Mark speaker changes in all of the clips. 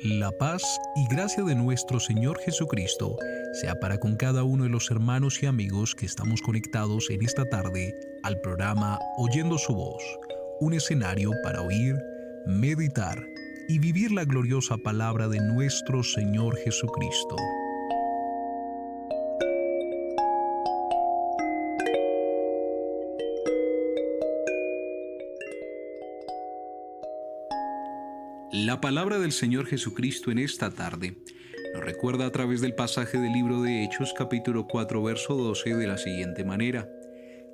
Speaker 1: La paz y gracia de nuestro Señor Jesucristo sea para con cada uno de los hermanos y amigos que estamos conectados en esta tarde al programa Oyendo su voz, un escenario para oír, meditar y vivir la gloriosa palabra de nuestro Señor Jesucristo. La palabra del Señor Jesucristo en esta tarde nos recuerda a través del pasaje del libro de Hechos capítulo 4 verso 12 de la siguiente manera: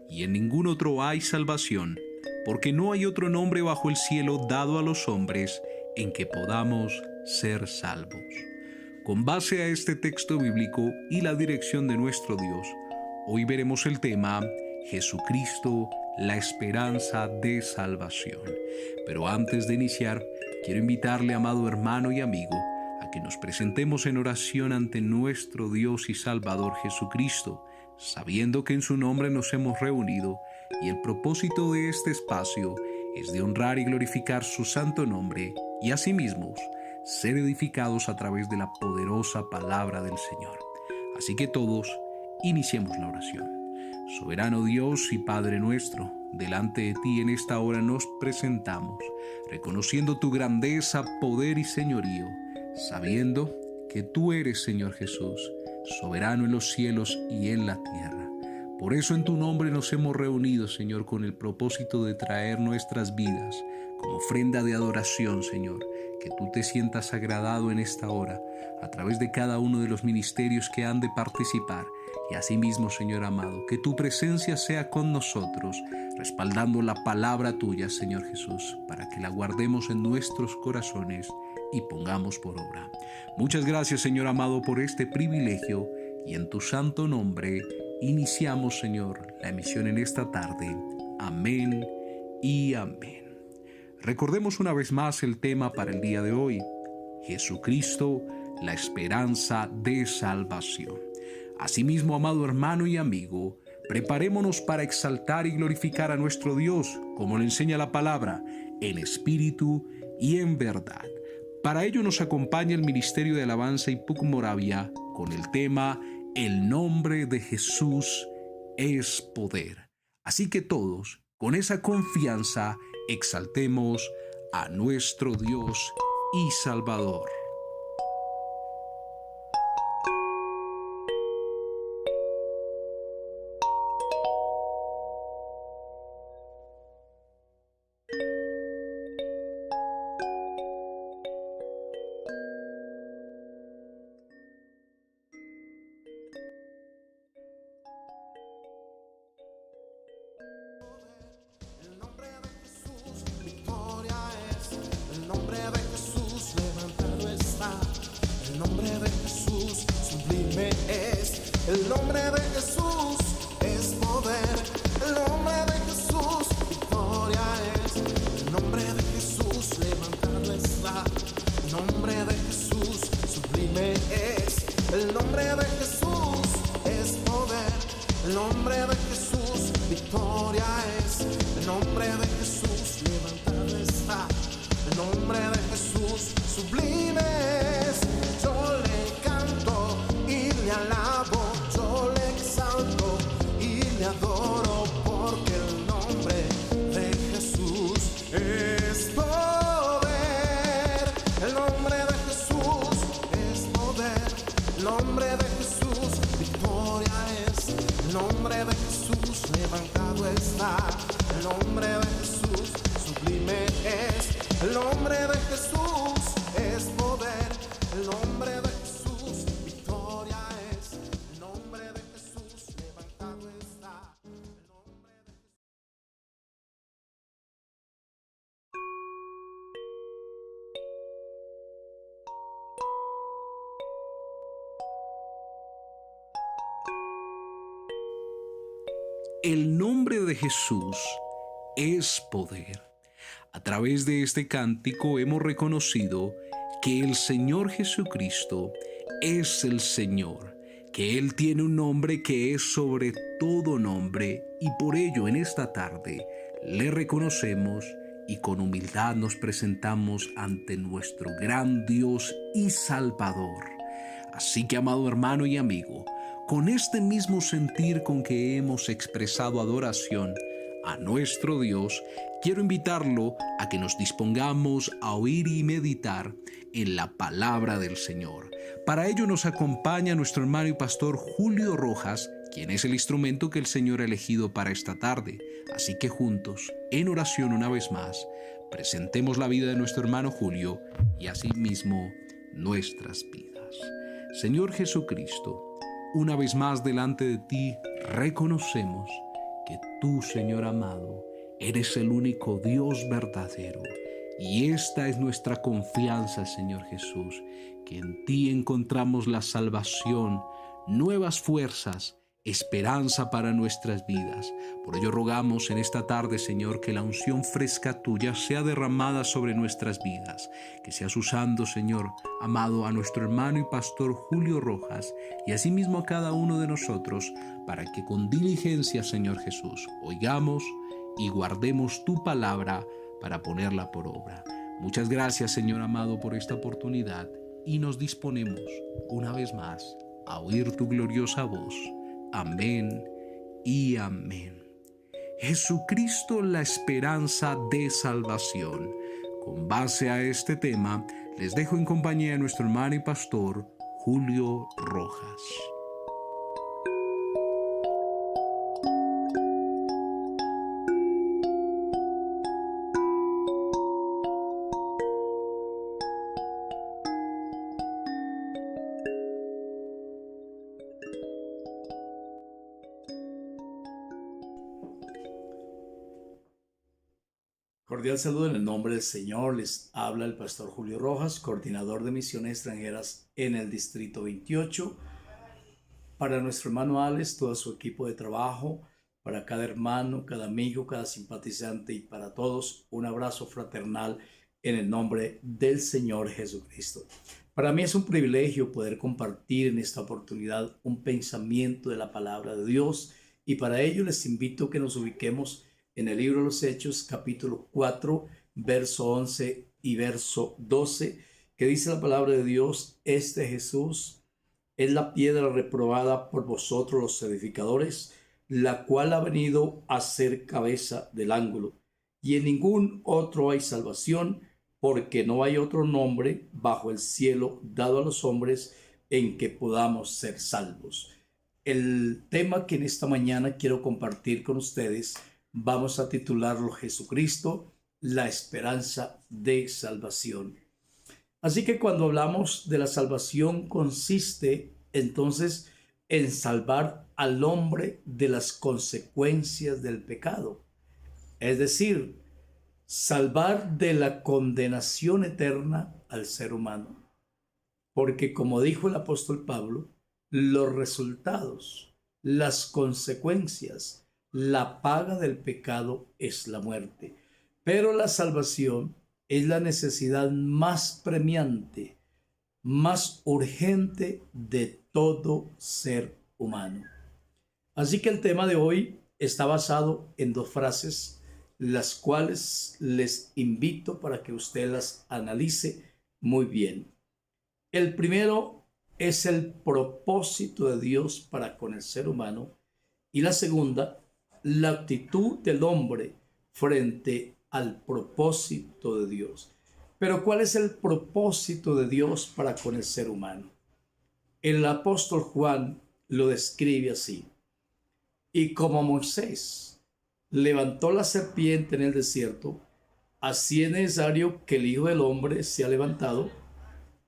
Speaker 1: y en ningún otro hay salvación, porque no hay otro nombre bajo el cielo dado a los hombres en que podamos ser salvos. Con base a este texto bíblico y la dirección de nuestro Dios, hoy veremos el tema Jesucristo, la esperanza de salvación. Pero antes de iniciar, quiero invitarle, amado hermano y amigo, a que nos presentemos en oración ante nuestro Dios y Salvador Jesucristo, sabiendo que en su nombre nos hemos reunido y el propósito de este espacio es de honrar y glorificar su santo nombre y asimismo ser edificados a través de la poderosa palabra del Señor. Así que todos iniciemos la oración. Soberano Dios y Padre nuestro, delante de ti en esta hora nos presentamos, reconociendo tu grandeza, poder y señorío, sabiendo que tú eres, Señor Jesús, soberano en los cielos y en la tierra. Por eso en tu nombre nos hemos reunido, Señor, con el propósito de traer nuestras vidas como ofrenda de adoración, Señor, que tú te sientas agradado en esta hora a través de cada uno de los ministerios que han de participar. Y asimismo, Señor amado, que tu presencia sea con nosotros, respaldando la palabra tuya, Señor Jesús, para que la guardemos en nuestros corazones y pongamos por obra. Muchas gracias, Señor amado, por este privilegio, y en tu santo nombre iniciamos, Señor, la emisión en esta tarde. Amén y amén. Recordemos una vez más el tema para el día de hoy: Jesucristo, la esperanza de salvación. Asimismo, amado hermano y amigo, preparémonos para exaltar y glorificar a nuestro Dios, como le enseña la palabra, en espíritu y en verdad. Para ello nos acompaña el Ministerio de Alabanza Ipuk Moravia con el tema El nombre de Jesús es poder. Así que todos, con esa confianza, exaltemos a nuestro Dios y Salvador.
Speaker 2: El nombre de Jesús es poder, el nombre de Jesús victoria es, el nombre de Jesús levantado está, el nombre de Jesús sublime es, el nombre de Jesús es poder, el nombre de Jesús victoria es, el nombre de Jesús levantado está, el nombre de Jesús sublime es. Yo le canto y le alabo, yo le exalto y le adoro, porque el nombre de Jesús es poder. El nombre de Jesús es poder. El nombre de Jesús victoria es. El nombre de Jesús levantado está. El nombre de Jesús sublime es. El nombre de Jesús es poder. El nombre de Jesús victoria es. El nombre de Jesús levantado está. El nombre de
Speaker 1: El nombre de Jesús es poder. A través de este cántico hemos reconocido que el Señor Jesucristo es el Señor, que Él tiene un nombre que es sobre todo nombre, y por ello en esta tarde le reconocemos y con humildad nos presentamos ante nuestro gran Dios y Salvador. Así que, amado hermano y amigo, con este mismo sentir con que hemos expresado adoración a nuestro Dios, quiero invitarlo a que nos dispongamos a oír y meditar en la palabra del Señor. Para ello nos acompaña nuestro hermano y pastor Julio Rojas, quien es el instrumento que el Señor ha elegido para esta tarde. Así que juntos, en oración una vez más, presentemos la vida de nuestro hermano Julio y asimismo nuestras vidas. Señor Jesucristo, una vez más delante de ti reconocemos que tú, Señor amado, eres el único Dios verdadero. Y esta es nuestra confianza, Señor Jesús, que en ti encontramos la salvación, nuevas fuerzas, esperanza para nuestras vidas. Por ello rogamos en esta tarde, Señor, que la unción fresca tuya sea derramada sobre nuestras vidas, que seas usando, Señor amado, a nuestro hermano y pastor Julio Rojas y asimismo a cada uno de nosotros, para que con diligencia, Señor Jesús, oigamos y guardemos tu palabra para ponerla por obra. Muchas gracias, Señor amado, por esta oportunidad, y nos disponemos una vez más a oír tu gloriosa voz. Amén y amén. Jesucristo, la esperanza de salvación. Con base a este tema, les dejo en compañía de nuestro hermano y pastor Julio Rojas.
Speaker 3: Cordial saludo en el nombre del Señor. Les habla el pastor Julio Rojas, coordinador de misiones extranjeras en el Distrito 28. Para nuestro hermano Alex, todo su equipo de trabajo, para cada hermano, cada amigo, cada simpatizante y para todos, un abrazo fraternal en el nombre del Señor Jesucristo. Para mí es un privilegio poder compartir en esta oportunidad un pensamiento de la palabra de Dios, y para ello les invito a que nos ubiquemos en el libro de los Hechos, capítulo 4, verso 11 y verso 12, que dice la palabra de Dios: este Jesús es la piedra reprobada por vosotros los edificadores, la cual ha venido a ser cabeza del ángulo. Y en ningún otro hay salvación, porque no hay otro nombre bajo el cielo dado a los hombres en que podamos ser salvos. El tema que en esta mañana quiero compartir con ustedes, vamos a titularlo: Jesucristo, la esperanza de salvación. Así que cuando hablamos de la salvación, consiste entonces en salvar al hombre de las consecuencias del pecado. Es decir, salvar de la condenación eterna al ser humano. Porque como dijo el apóstol Pablo, los resultados, las consecuencias, la paga del pecado es la muerte, pero la salvación es la necesidad más premiante, más urgente de todo ser humano. Así que el tema de hoy está basado en dos frases, las cuales les invito para que usted las analice muy bien. El primero es el propósito de Dios para con el ser humano, y la segunda, la actitud del hombre frente al propósito de Dios. Pero ¿cuál es el propósito de Dios para con el ser humano? El apóstol Juan lo describe así: y como Moisés levantó la serpiente en el desierto, así es necesario que el Hijo del Hombre sea levantado,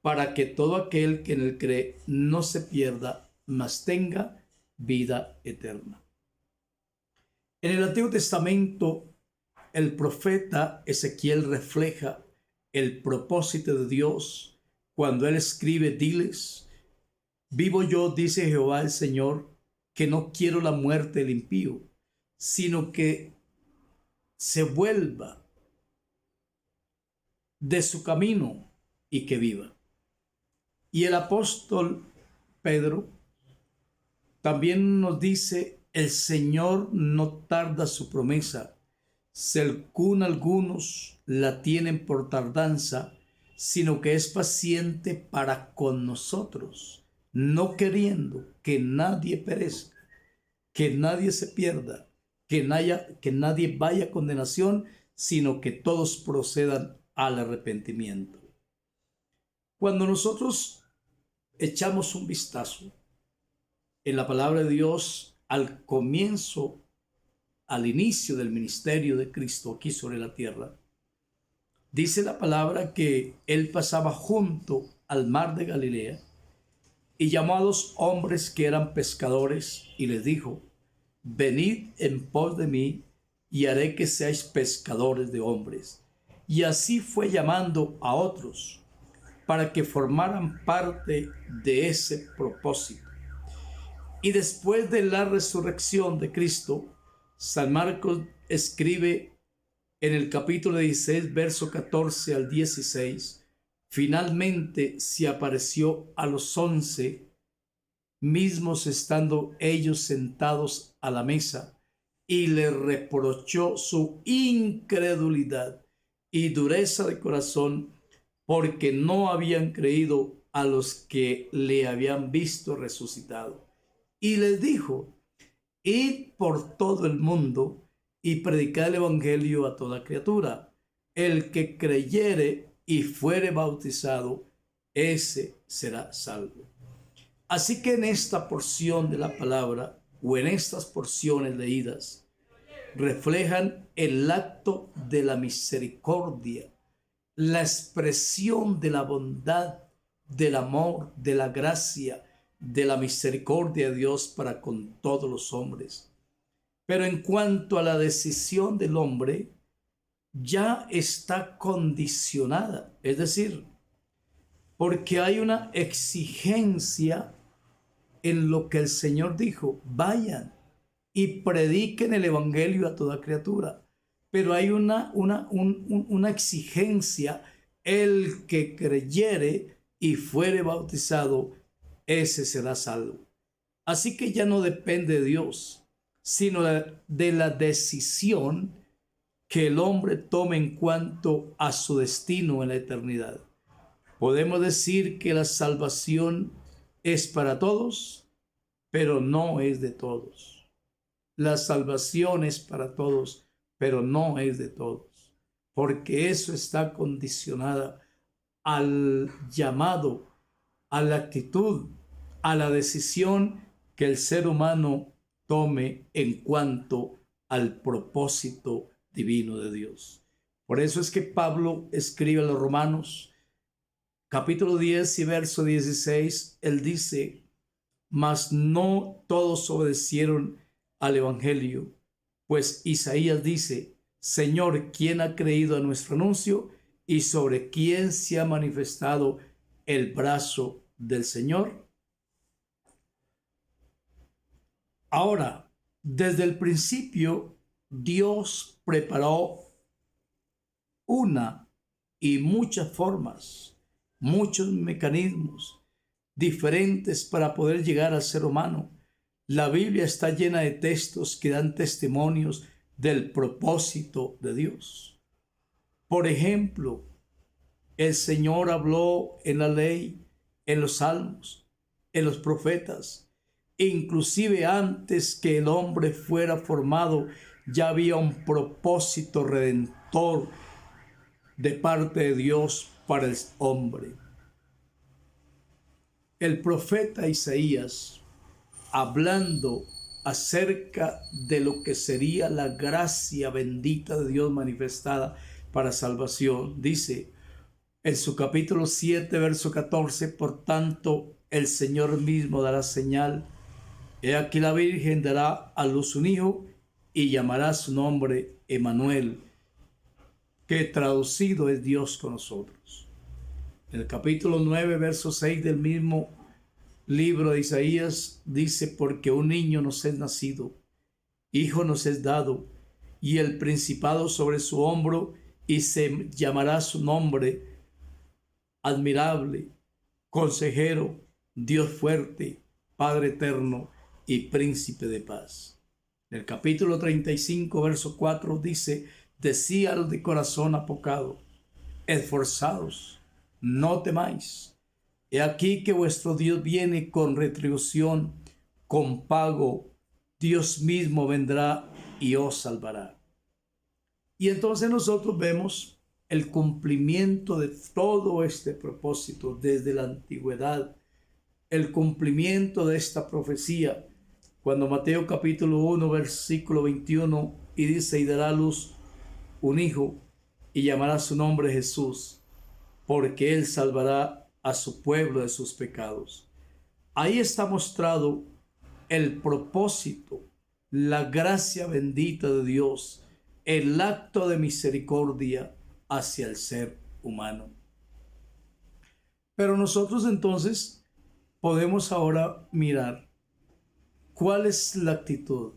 Speaker 3: para que todo aquel que en él cree no se pierda, mas tenga vida eterna. En el Antiguo Testamento, el profeta Ezequiel refleja el propósito de Dios cuando él escribe: diles, vivo yo, dice Jehová el Señor, que no quiero la muerte del impío, sino que se vuelva de su camino y que viva. Y el apóstol Pedro también nos dice: el Señor no tarda su promesa, según algunos la tienen por tardanza, sino que es paciente para con nosotros, no queriendo que nadie perezca, que nadie se pierda, que nadie vaya a condenación, sino que todos procedan al arrepentimiento. Cuando nosotros echamos un vistazo en la palabra de Dios al comienzo, al inicio del ministerio de Cristo aquí sobre la tierra, dice la palabra que él pasaba junto al mar de Galilea y llamó a 2 hombres que eran pescadores y les dijo: venid en pos de mí y haré que seáis pescadores de hombres. Y así fue llamando a otros para que formaran parte de ese propósito. Y después de la resurrección de Cristo, San Marcos escribe en el capítulo 16, verso 14 al 16, finalmente se apareció a los 11 mismos estando ellos sentados a la mesa, y le reprochó su incredulidad y dureza de corazón, porque no habían creído a los que le habían visto resucitado. Y les dijo: id por todo el mundo y predicad el evangelio a toda criatura. El que creyere y fuere bautizado, ese será salvo. Así que en esta porción de la palabra, o en estas porciones leídas, reflejan el acto de la misericordia, la expresión de la bondad, del amor, de la gracia, de la misericordia de Dios para con todos los hombres. Pero en cuanto a la decisión del hombre, ya está condicionada, es decir, porque hay una exigencia en lo que el Señor dijo: vayan y prediquen el evangelio a toda criatura. Pero hay una exigencia: el que creyere y fuere bautizado, ese será salvo. Así que ya no depende de Dios, sino de la decisión que el hombre tome en cuanto a su destino en la eternidad. Podemos decir que la salvación es para todos, pero no es de todos. La salvación es para todos, pero no es de todos, porque eso está condicionada al llamado, a la actitud, a la decisión que el ser humano tome en cuanto al propósito divino de Dios. Por eso es que Pablo escribe a los Romanos, capítulo 10 y verso 16, él dice: mas no todos obedecieron al evangelio, pues Isaías dice: Señor, ¿quién ha creído a nuestro anuncio? ¿Y sobre quién se ha manifestado el brazo del Señor? Ahora, desde el principio, Dios preparó una y muchas formas, muchos mecanismos diferentes para poder llegar al ser humano. La Biblia está llena de textos que dan testimonios del propósito de Dios. Por ejemplo, el Señor habló en la ley, en los salmos, en los profetas. Inclusive antes que el hombre fuera formado, ya había un propósito redentor de parte de Dios para el hombre. El profeta Isaías, hablando acerca de lo que sería la gracia bendita de Dios manifestada para salvación, dice en su capítulo 7, verso 14: por tanto, el Señor mismo dará señal. He aquí la Virgen dará a luz un hijo y llamará su nombre Emmanuel, que traducido es Dios con nosotros. En el capítulo 9, verso 6 del mismo libro de Isaías dice: porque un niño nos es nacido, hijo nos es dado, y el principado sobre su hombro, y se llamará su nombre admirable, consejero, Dios fuerte, Padre eterno y príncipe de paz. En el capítulo 35, verso 4 dice: decía a los de corazón apocado: esforzados, no temáis. He aquí que vuestro Dios viene con retribución, con pago. Dios mismo vendrá y os salvará. Y entonces nosotros vemos el cumplimiento de todo este propósito desde la antigüedad, el cumplimiento de esta profecía, cuando Mateo capítulo 1, versículo 21, y dice: y dará a luz un hijo, y llamará su nombre Jesús, porque él salvará a su pueblo de sus pecados. Ahí está mostrado el propósito, la gracia bendita de Dios, el acto de misericordia hacia el ser humano. Pero nosotros entonces podemos ahora mirar cuál es la actitud,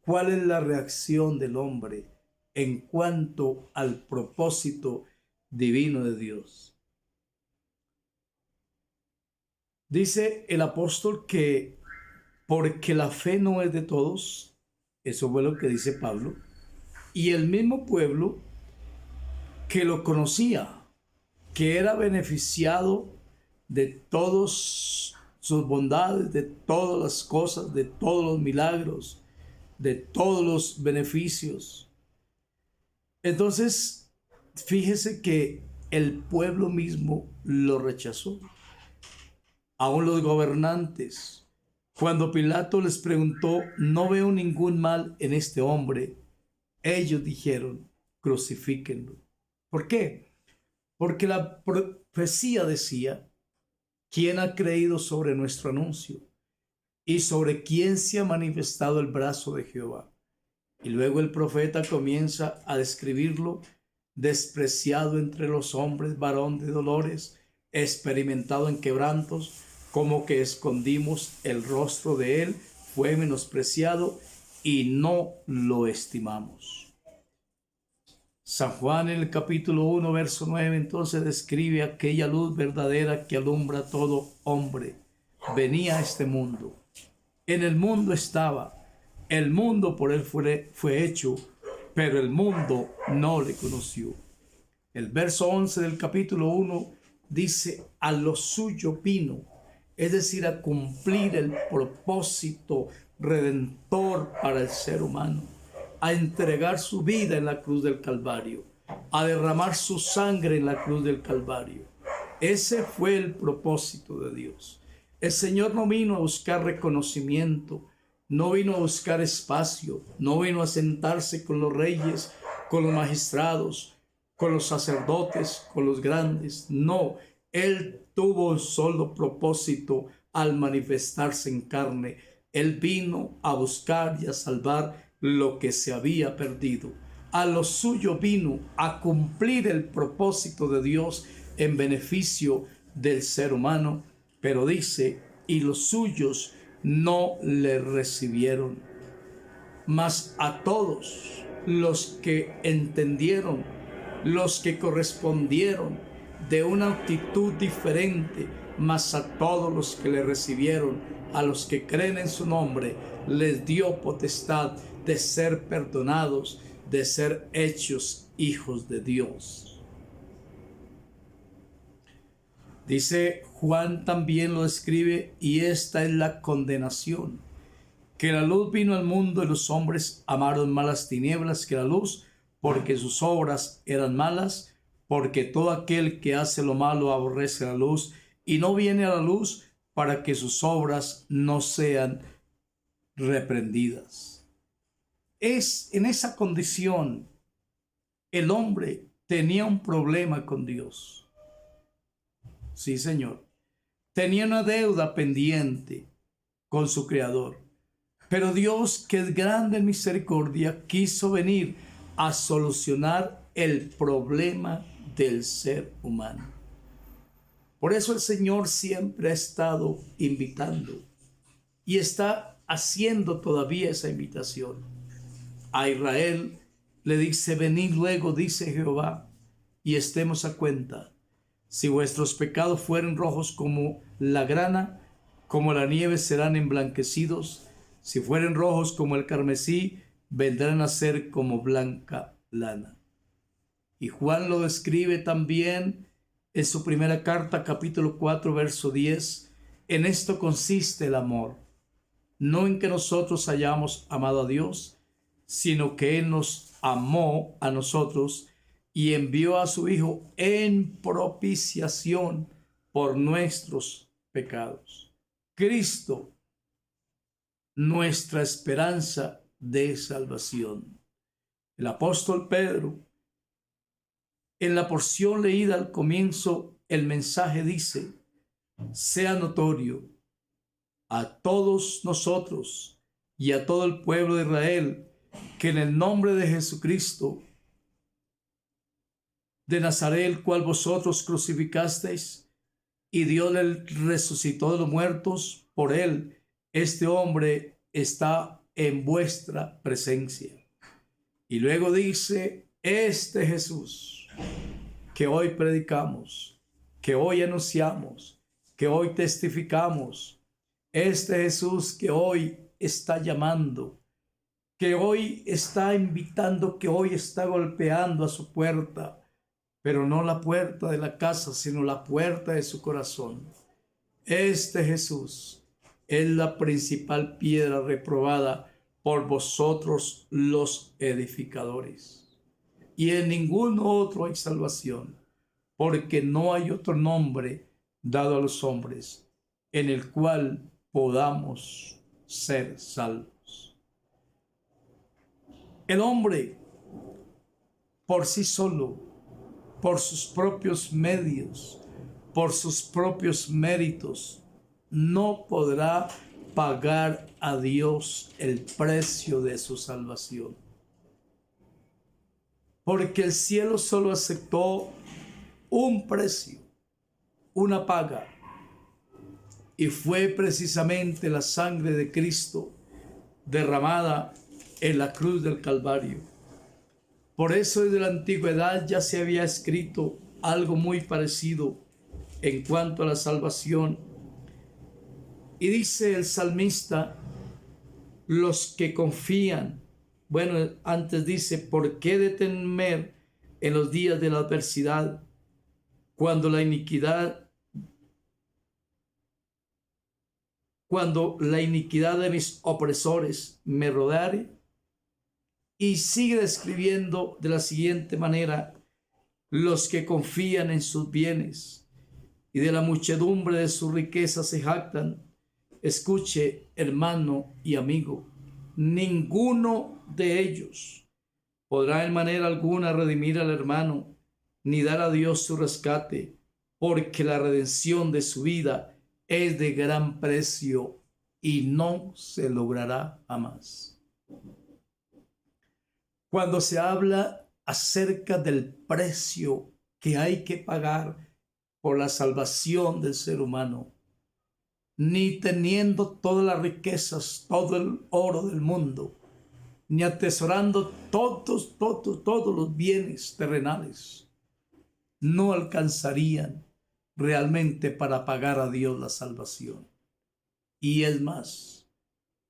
Speaker 3: cuál es la reacción del hombre en cuanto al propósito divino de Dios. Dice el apóstol que porque la fe no es de todos, eso fue lo que dice Pablo, y el mismo pueblo que lo conocía, que era beneficiado de todas sus bondades, de todas las cosas, de todos los milagros, de todos los beneficios. Entonces, fíjese que el pueblo mismo lo rechazó. Aún los gobernantes, cuando Pilato les preguntó: no veo ningún mal en este hombre, ellos dijeron: crucifíquenlo. ¿Por qué? Porque la profecía decía: ¿quién ha creído sobre nuestro anuncio? Y sobre quién se ha manifestado el brazo de Jehová. Y luego el profeta comienza a describirlo: despreciado entre los hombres, varón de dolores, experimentado en quebrantos, como que escondimos el rostro de él, fue menospreciado y no lo estimamos. San Juan en el capítulo 1, verso 9, entonces describe aquella luz verdadera que alumbra a todo hombre. Venía a este mundo. En el mundo estaba. El mundo por él fue hecho, pero el mundo no le conoció. El verso 11 del capítulo 1 dice: a lo suyo vino, es decir, a cumplir el propósito redentor para el ser humano, a entregar su vida en la cruz del Calvario, a derramar su sangre en la cruz del Calvario. Ese fue el propósito de Dios. El Señor no vino a buscar reconocimiento, no vino a buscar espacio, no vino a sentarse con los reyes, con los magistrados, con los sacerdotes, con los grandes. No, Él tuvo un solo propósito al manifestarse en carne. Él vino a buscar y a salvar lo que se había perdido. A lo suyo vino a cumplir el propósito de Dios en beneficio del ser humano. Pero dice: y los suyos no le recibieron. Mas a todos los que entendieron, los que correspondieron de una actitud diferente, mas a todos los que le recibieron, a los que creen en su nombre, les dio potestad de ser perdonados, de ser hechos hijos de Dios. Dice Juan, también lo escribe: y esta es la condenación, que la luz vino al mundo y los hombres amaron más las tinieblas que la luz, porque sus obras eran malas. Porque todo aquel que hace lo malo aborrece la luz y no viene a la luz, para que sus obras no sean reprendidas. Es en esa condición el hombre tenía un problema con Dios. Sí, Señor. Tenía una deuda pendiente con su Creador. Pero Dios, que es grande en misericordia, quiso venir a solucionar el problema del ser humano. Por eso el Señor siempre ha estado invitando y está haciendo todavía esa invitación. A Israel le dice: venid luego, dice Jehová, y estemos a cuenta. Si vuestros pecados fueren rojos como la grana, como la nieve serán emblanquecidos. Si fueren rojos como el carmesí, vendrán a ser como blanca lana. Y Juan lo describe también en su primera carta, capítulo 4, verso 10. En esto consiste el amor, no en que nosotros hayamos amado a Dios, sino que Él nos amó a nosotros y envió a su Hijo en propiciación por nuestros pecados. Cristo, nuestra esperanza de salvación. El apóstol Pedro, en la porción leída al comienzo, el mensaje dice: sea notorio a todos nosotros y a todo el pueblo de Israel que en el nombre de Jesucristo de Nazaret, el cual vosotros crucificasteis, y Dios le resucitó de los muertos, por él, este hombre está en vuestra presencia. Y luego dice: este Jesús que hoy predicamos, que hoy anunciamos, que hoy testificamos, este Jesús que hoy está llamando, que hoy está invitando, que hoy está golpeando a su puerta, pero no la puerta de la casa, sino la puerta de su corazón. Este Jesús es la principal piedra reprobada por vosotros los edificadores. Y en ningún otro hay salvación, porque no hay otro nombre dado a los hombres en el cual podamos ser salvos. El hombre por sí solo, por sus propios medios, por sus propios méritos, no podrá pagar a Dios el precio de su salvación. Porque el cielo solo aceptó un precio, una paga, y fue precisamente la sangre de Cristo derramada en la cruz del Calvario. Por eso desde la antigüedad ya se había escrito algo muy parecido en cuanto a la salvación. Y dice el salmista: los que confían, bueno, antes dice: ¿por qué de temer en los días de la adversidad, cuando la iniquidad de mis opresores me rodeare? Y sigue describiendo de la siguiente manera: los que confían en sus bienes y de la muchedumbre de sus riquezas se jactan. Escuche, hermano y amigo, ninguno de ellos podrá en manera alguna redimir al hermano, ni dar a Dios su rescate, porque la redención de su vida es de gran precio y no se logrará jamás. Cuando se habla acerca del precio que hay que pagar por la salvación del ser humano, ni teniendo todas las riquezas, todo el oro del mundo, ni atesorando todos los bienes terrenales, no alcanzarían realmente para pagar a Dios la salvación. Y es más,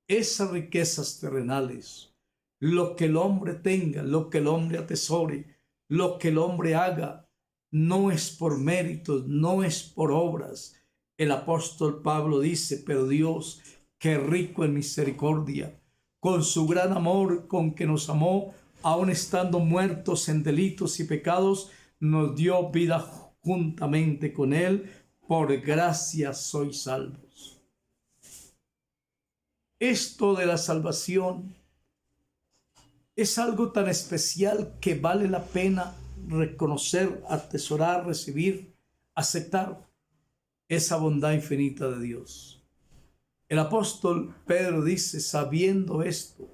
Speaker 3: esas riquezas terrenales, lo que el hombre tenga, lo que el hombre atesore, lo que el hombre haga, no es por méritos, no es por obras. El apóstol Pablo dice: pero Dios, que rico en misericordia, con su gran amor con que nos amó, aun estando muertos en delitos y pecados, nos dio vida juntamente con él. Por gracia sois salvos. Esto de la salvación es algo tan especial que vale la pena reconocer, atesorar, recibir, aceptar esa bondad infinita de Dios. El apóstol Pedro dice: sabiendo esto,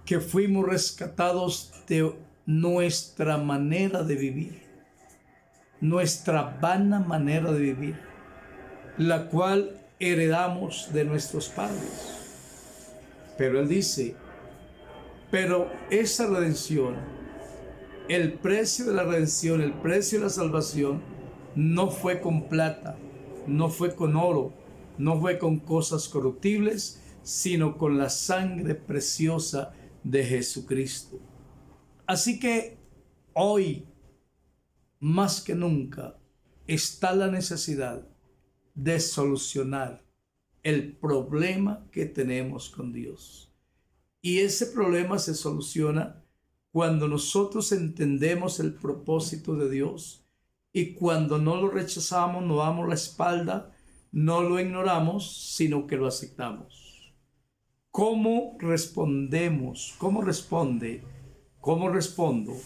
Speaker 3: que fuimos rescatados de nuestra manera de vivir, nuestra vana manera de vivir, la cual heredamos de nuestros padres. Pero él dice: pero esa redención, el precio de la redención, el precio de la salvación, no fue con plata, no fue con oro, no fue con cosas corruptibles, sino con la sangre preciosa de Jesucristo. Así que hoy, más que nunca, está la necesidad de solucionar el problema que tenemos con Dios. Y ese problema se soluciona cuando nosotros entendemos el propósito de Dios y cuando no lo rechazamos, no damos la espalda, no lo ignoramos, sino que lo aceptamos. ¿Cómo respondemos? ¿Cómo respondo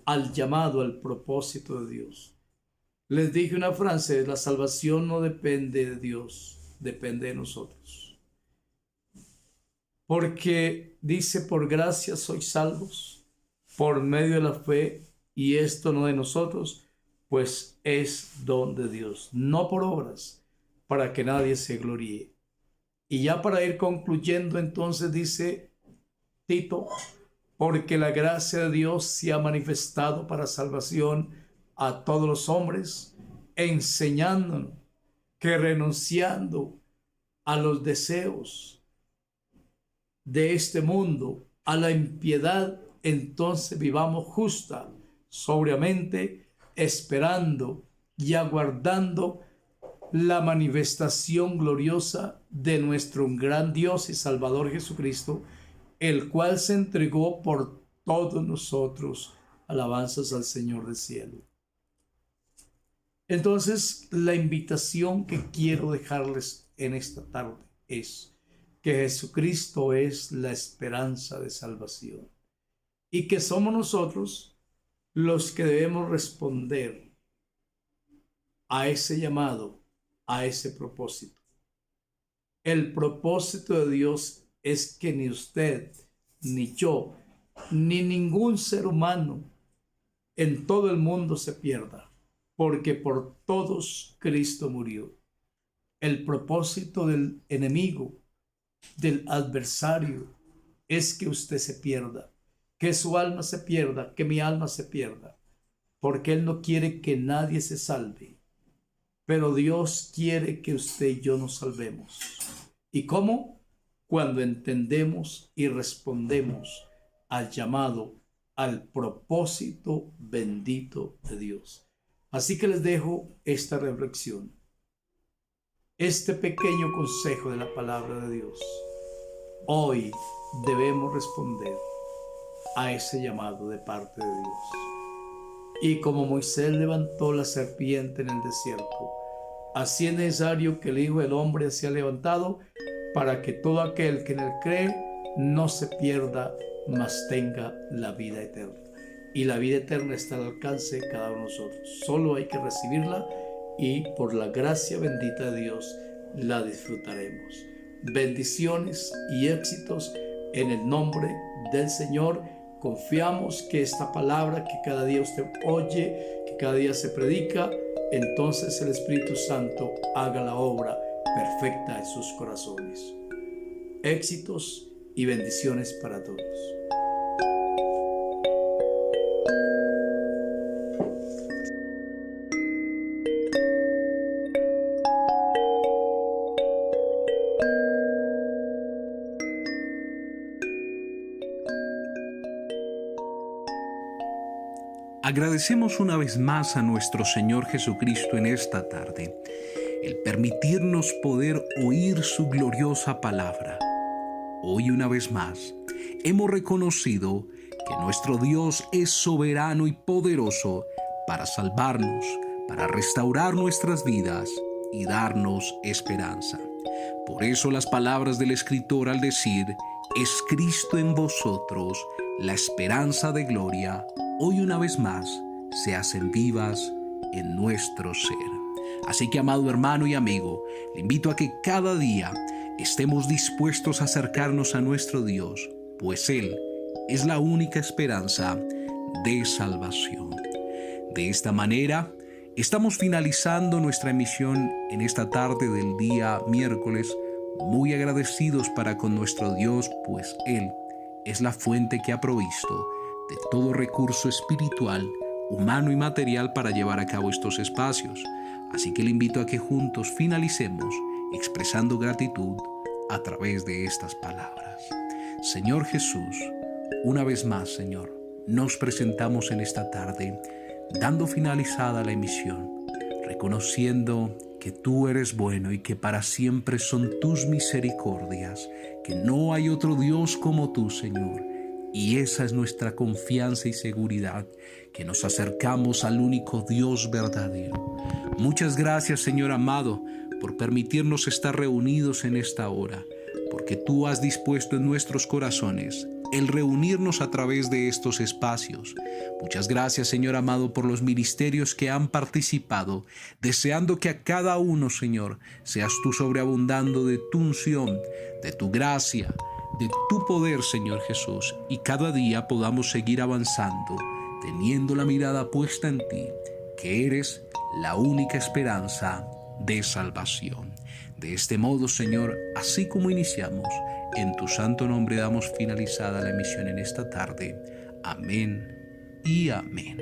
Speaker 3: al llamado, al propósito de Dios? Les dije una frase: la salvación no depende de Dios, depende de nosotros. Porque dice: por gracia sois salvos, por medio de la fe, y esto no de nosotros, pues es don de Dios, no por obras, para que nadie se gloríe. Y ya para ir concluyendo, entonces dice Tito: porque la gracia de Dios se ha manifestado para salvación a todos los hombres, enseñándonos que renunciando a los deseos de este mundo, a la impiedad, entonces vivamos justa, sobriamente, esperando y aguardando la manifestación gloriosa de nuestro gran Dios y Salvador Jesucristo, el cual se entregó por todos nosotros. Alabanzas al Señor del cielo. Entonces, la invitación que quiero dejarles en esta tarde es que Jesucristo es la esperanza de salvación y que somos nosotros los que debemos responder a ese llamado, a ese propósito. El propósito de Dios es que ni usted, ni yo, ni ningún ser humano en todo el mundo se pierda, porque por todos Cristo murió. El propósito del enemigo, del adversario, es que usted se pierda, que su alma se pierda, que mi alma se pierda, porque Él no quiere que nadie se salve, pero Dios quiere que usted y yo nos salvemos. ¿Y cómo? Cuando entendemos y respondemos al llamado, al propósito bendito de Dios. Así que les dejo esta reflexión, este pequeño consejo de la palabra de Dios. Hoy debemos responder a ese llamado de parte de Dios. Y como Moisés levantó la serpiente en el desierto, así es necesario que el Hijo del Hombre sea levantado, para que todo aquel que en él cree no se pierda, mas tenga la vida eterna. Y la vida eterna está al alcance de cada uno de nosotros. Solo hay que recibirla y por la gracia bendita de Dios la disfrutaremos. Bendiciones y éxitos en el nombre del Señor. Confiamos que esta palabra que cada día usted oye, que cada día se predica, entonces el Espíritu Santo haga la obra perfecta en sus corazones. Éxitos y bendiciones para todos.
Speaker 1: Agradecemos una vez más a nuestro Señor Jesucristo en esta tarde, el permitirnos poder oír su gloriosa palabra. Hoy una vez más hemos reconocido que nuestro Dios es soberano y poderoso para salvarnos, para restaurar nuestras vidas y darnos esperanza. Por eso las palabras del escritor al decir: es Cristo en vosotros, la esperanza de gloria, hoy una vez más se hacen vivas en nuestro ser. Así que, amado hermano y amigo, le invito a que cada día estemos dispuestos a acercarnos a nuestro Dios, pues Él es la única esperanza de salvación. De esta manera, estamos finalizando nuestra emisión en esta tarde del día miércoles, muy agradecidos para con nuestro Dios, pues Él es la fuente que ha provisto de todo recurso espiritual, humano y material para llevar a cabo estos espacios. Así que le invito a que juntos finalicemos expresando gratitud a través de estas palabras. Señor Jesús, una vez más, Señor, nos presentamos en esta tarde, dando finalizada la emisión, reconociendo que tú eres bueno y que para siempre son tus misericordias, que no hay otro Dios como tú, Señor. Y esa es nuestra confianza y seguridad, que nos acercamos al único Dios verdadero. Muchas gracias, Señor amado, por permitirnos estar reunidos en esta hora, porque tú has dispuesto en nuestros corazones el reunirnos a través de estos espacios. Muchas gracias, Señor amado, por los ministerios que han participado, deseando que a cada uno, Señor, seas tú sobreabundando de tu unción, de tu gracia, de tu poder, Señor Jesús, y cada día podamos seguir avanzando, teniendo la mirada puesta en ti, que eres la única esperanza de salvación. De este modo, Señor, así como iniciamos, en tu santo nombre damos finalizada la emisión en esta tarde. Amén y amén.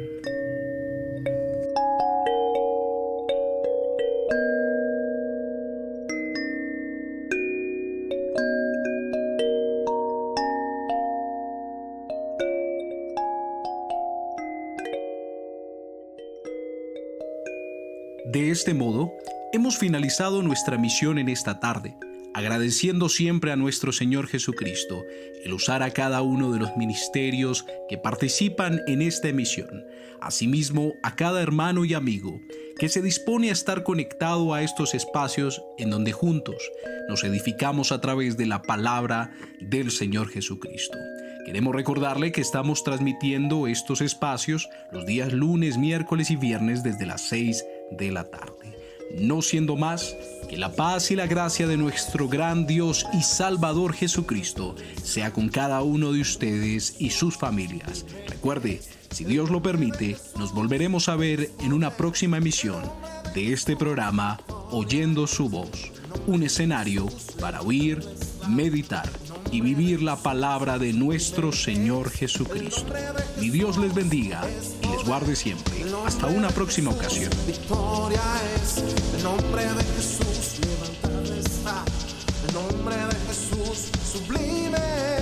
Speaker 1: De este modo, hemos finalizado nuestra misión en esta tarde, agradeciendo siempre a nuestro Señor Jesucristo el usar a cada uno de los ministerios que participan en esta emisión, asimismo a cada hermano y amigo que se dispone a estar conectado a estos espacios en donde juntos nos edificamos a través de la palabra del Señor Jesucristo. Queremos recordarle que estamos transmitiendo estos espacios los días lunes, miércoles y viernes desde las 6 de la tarde. No siendo más, que la paz y la gracia de nuestro gran Dios y Salvador Jesucristo sea con cada uno de ustedes y sus familias. Recuerde, si Dios lo permite, nos volveremos a ver en una próxima emisión de este programa Oyendo su Voz, un escenario para oír, meditar y vivir la palabra de nuestro Señor Jesucristo. Mi Dios les bendiga y les guarde siempre. Hasta una próxima ocasión.
Speaker 2: Victoria es el nombre de Jesús, levantado está el nombre de Jesús, sublime.